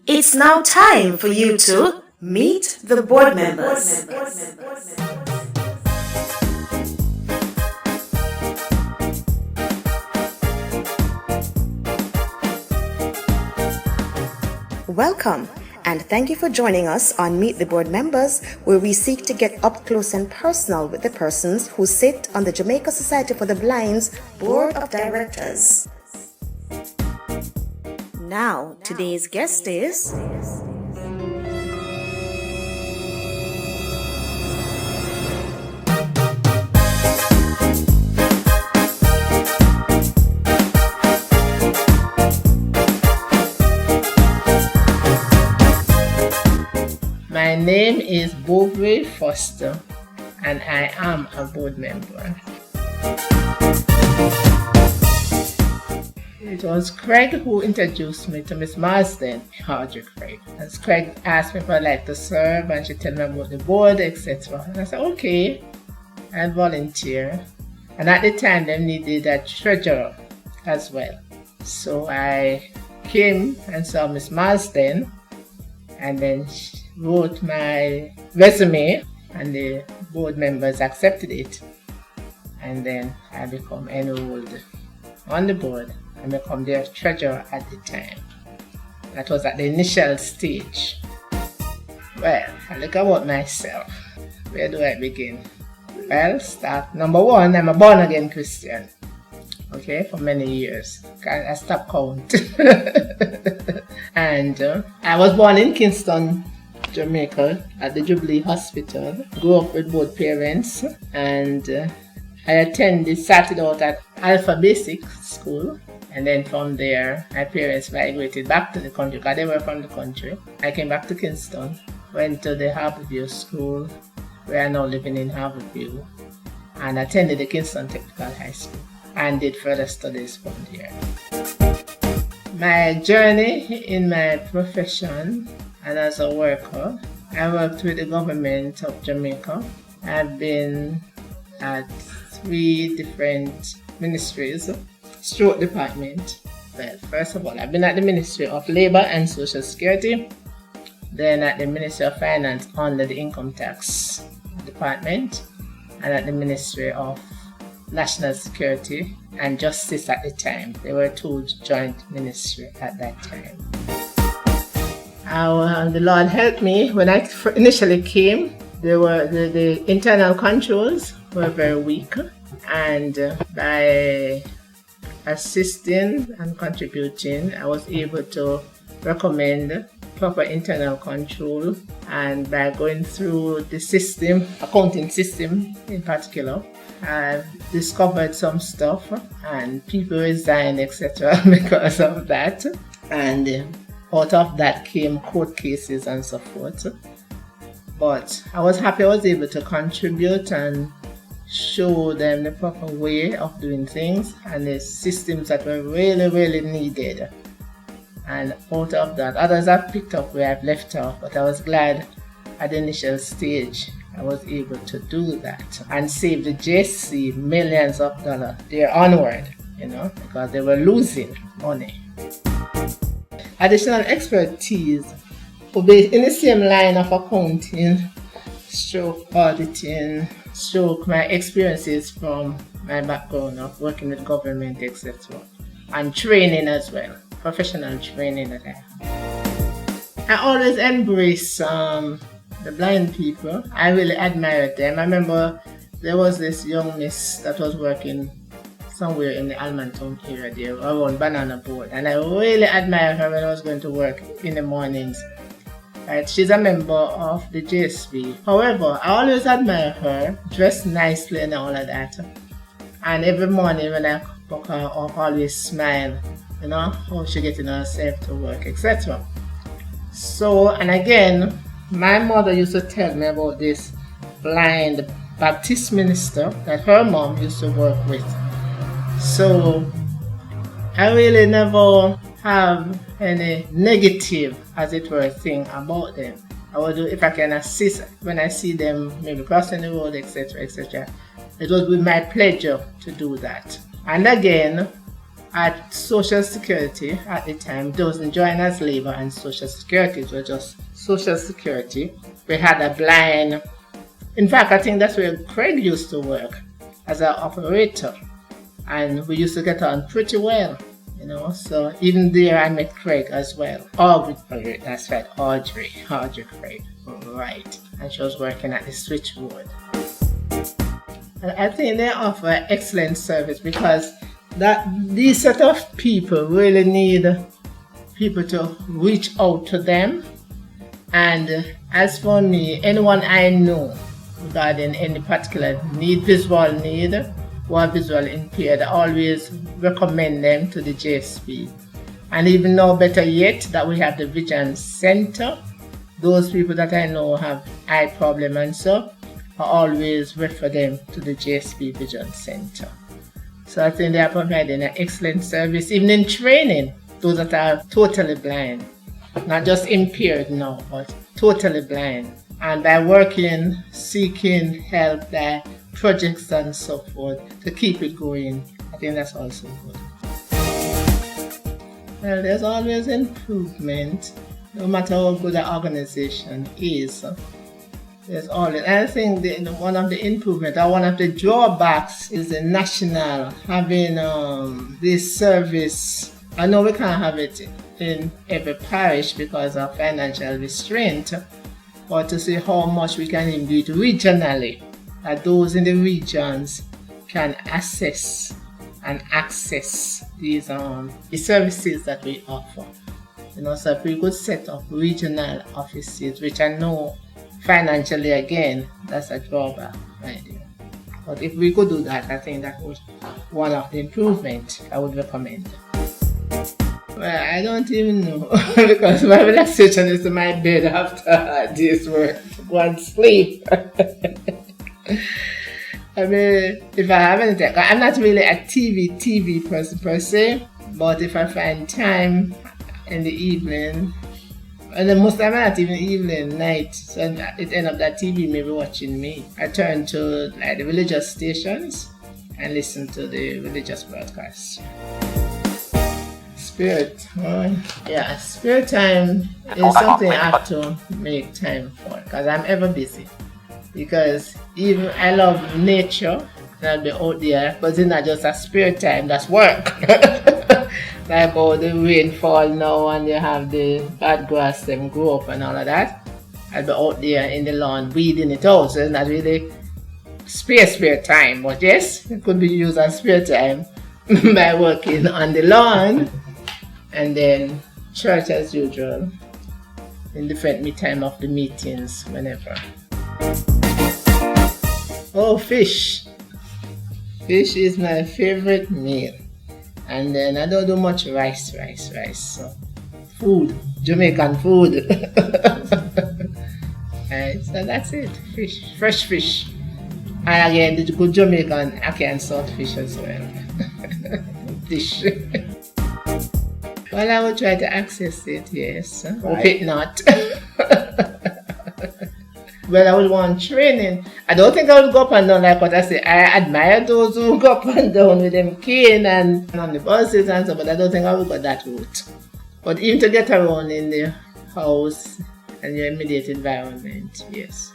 It's now time for you to meet the board members. Welcome, and thank you for joining us on Meet the Board Members, where we seek to get up close and personal with the persons who sit on the Jamaica Society for the Blind's Board of Directors. Now, today's guest is... My name is Beauverie Foster, and I am a board member. It was Craig who introduced me to Miss Marsden, Audrey Craig. As Craig asked me if I'd like to serve, and she told me about the board, etc. And I said, okay, I'll volunteer. And at the time, they needed a treasurer as well. So I came and saw Miss Marsden, and then she wrote my resume, and the board members accepted it. And then I become enrolled on the board and become their treasurer at the time. That was at the initial stage. Well, I look about myself. Where do I begin? Well, start. Number one, I'm a born-again Christian. Okay, for many years. I stopped count. And I was born in Kingston, Jamaica, at the Jubilee Hospital. Grew up with both parents, and I started out at Alpha Basic School, and then from there my parents migrated back to the country because they were from the country. I came back to Kingston, went to the Harborview School, where I'm now living in Harborview, and attended the Kingston Technical High School and did further studies from there. My journey in my profession and as a worker, I worked with the government of Jamaica. I've been at 3 different ministries, stroke department. Well, first of all, I've been at the Ministry of Labour and Social Security, then at the Ministry of Finance under the Income Tax Department, and at the Ministry of National Security and Justice at the time. There were 2 joint ministries at that time. The Lord helped me. When I initially came, the internal controls were very weak, and by assisting and contributing, I was able to recommend proper internal control, and by going through the system, accounting system in particular, I've discovered some stuff, and people resigned, etc. because of that, and out of that came court cases and so forth. But I was happy I was able to contribute and show them the proper way of doing things and the systems that were really, really needed. And out of that, others have picked up where I've left off, but I was glad at the initial stage I was able to do that and save the JC millions of dollars there onward, because they were losing money. Additional expertise will be in the same line of accounting, stroke auditing, stroke my experiences from my background of working with government, etc. And training as well, professional training that I have. I always embrace the blind people. I really admired them. I remember there was this young miss that was working somewhere in the Almontown area there around Banana Boat, and I really admired her when I was going to work in the mornings. Right, she's a member of the JSB. However, I always admire her, dressed nicely and all of that. And every morning when I woke her up, I always smile, how she getting herself to work, etc. So, and again, my mother used to tell me about this blind Baptist minister that her mom used to work with. So I really never have any negative, as it were, thing about them. I will do if I can assist when I see them maybe crossing the road, etc., etc. It would be my pleasure to do that. And again, at Social Security at the time. There wasn't joiners labor and Social Security. It was just Social Security. We had a blind. In fact, I think that's where Craig used to work as an operator. And we used to get on pretty well, you know. So even there I met Craig as well. Audrey, that's right, Audrey Craig, right. And she was working at the switchboard. And I think they offer excellent service because these set of people really need people to reach out to them. And as for me, anyone I know regarding any particular visual need, who are visually impaired, I always recommend them to the JSP. And even now, better yet, that we have the Vision Center. Those people that I know have eye problem and so, I always refer them to the JSP Vision Center. So I think they are providing an excellent service, even in training those that are totally blind. Not just impaired now, but totally blind. And by working, seeking help, by projects and so forth, to keep it going, I think that's also good. Well, there's always improvement, no matter how good an organization is. There's always, I think one of the improvements or one of the drawbacks is the national having this service. I know we can't have it in every parish because of financial restraint, but to see how much we can even do it regionally, that those in the regions can assess and access these the services that we offer. You know, so if we could set up regional offices, which I know financially, again, that's a drawback right there. But if we could do that, I think that was one of the improvements I would recommend. Well, I don't even know because my relaxation is in my bed after this work. Go and sleep. I mean, if I have anything, I'm not really a TV person per se, but if I find time in the evening, and then most of the time not even evening, night, so at the end of that TV maybe watching me, I turn to like the religious stations and listen to the religious broadcasts. Spirit time is something I have to make time for because I'm ever busy. Because even I love nature and I'll be out there, but it's not just a spirit time, that's work. Like all the rainfall now and you have the bad grass them grow up and all of that. I'll be out there in the lawn weeding it out, so it's not really spare time, but yes, it could be used as spare time by working on the lawn. And then church as usual, in different time of the meetings, whenever. Oh, fish. Fish is my favorite meal. And then I don't do much rice. So food, Jamaican food. Right, so that's it, fish, fresh fish. And again, the good Jamaican ackee and salt fish as well. Fish. Well, I will try to access it, yes. Right. Hope it not. Well, I would want training. I don't think I would go up and down like what I say. I admire those who go up and down with them cane and on the buses and so, but I don't think I would go that route. But even to get around in the house and your immediate environment, yes.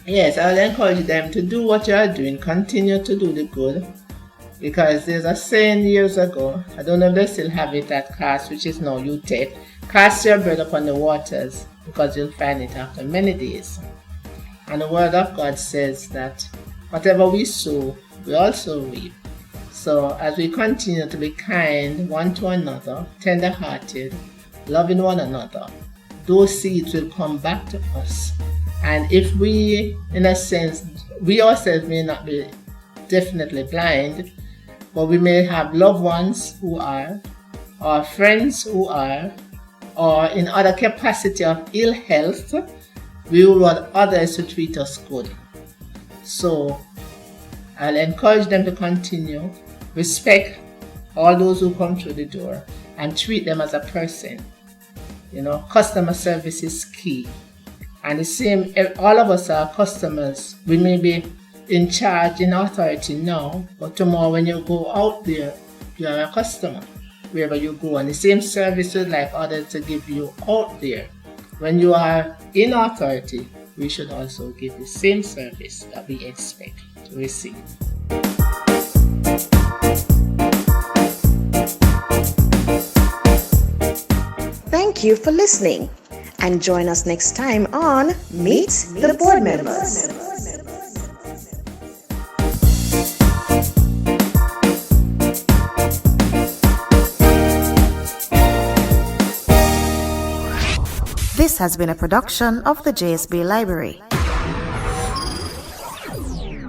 Yes, I would encourage them to do what you are doing. Continue to do the good. Because there's a saying years ago, I don't know if they still have it at CAST, which is now UTEC, cast your bread upon the waters because you'll find it after many days. And the word of God says that whatever we sow, we also reap. So as we continue to be kind one to another, tender-hearted, loving one another, those seeds will come back to us. And if we, in a sense, we ourselves may not be definitely blind, but we may have loved ones who are, or friends who are, or in other capacity of ill health, we will want others to treat us good. So I'll encourage them to continue, respect all those who come through the door, and treat them as a person. You know, customer service is key. And the same, all of us are customers. We may be in charge, in authority now, but tomorrow when you go out there, you are a customer. Wherever you go, and the same service you'd like others to give you out there. When you are in authority, we should also give the same service that we expect to receive. Thank you for listening, and join us next time on Meet the Board Members. This has been a production of the JSB Library.